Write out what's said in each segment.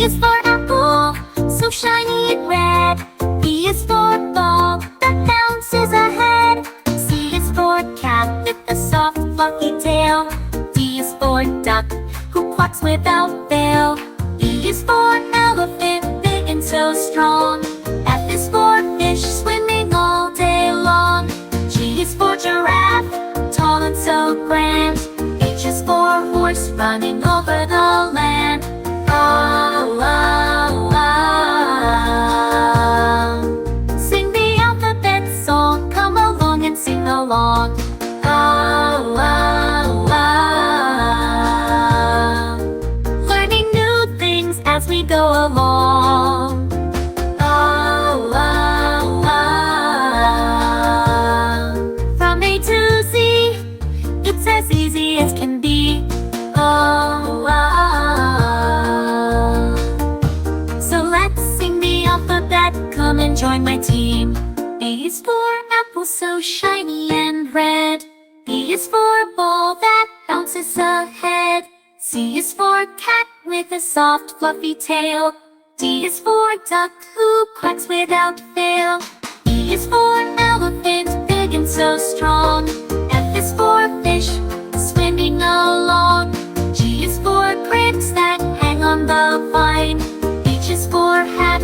is for apple, so shiny and red. B is for ball that bounces ahead. C is for cat with a soft fluffy tail. D is for duck who quacks without fail. E is for elephant, big and so strong. F is for fish swimming all day long. G is for giraffe, tall and so grand. H is for horse running over the land. Oh, oh, oh. Sing the alphabet song, come along and sing along. Oh, oh, oh. Learning new things as we go along. Oh, oh, oh. From A to Z, it's as easy as can be. Oh, oh, oh. So let's sing the alphabet, come and join my team. A is for apple, so shiny and red. B is for ball that bounces ahead. C is for cat with a soft fluffy tail. D is for duck who quacks without fail. E is for elephant, big and so strong. F is for fish swimming along. G is for grapes that hang on the vine. H is for hat,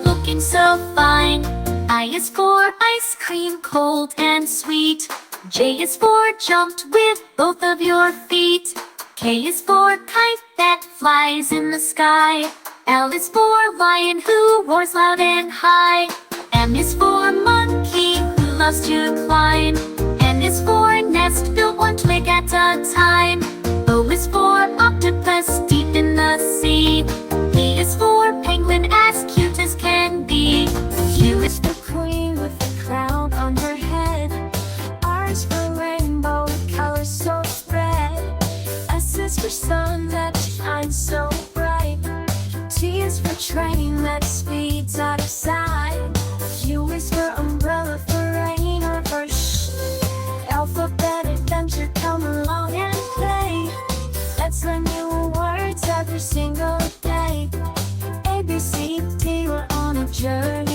looking so fine. I is for ice cream, cold and sweet. J is for jumped with both of your feet. K is for kite that flies in the sky. L is for lion who roars loud and high. M is for monkey who loves to climb. N is for nest built one twig at a time. O is for octopus deep in the sea. P is for penguin as cute as can be. Q is for queen with a crown on her head. R is for rainbow with colors so spread. S is for sun that shines so bright. T is for train that speeds out of sight. U is for umbrella for rain or for shh. Alphabet adventure, come along and play. Let's learn new words every single day. A, B, C, D, we're on a journey.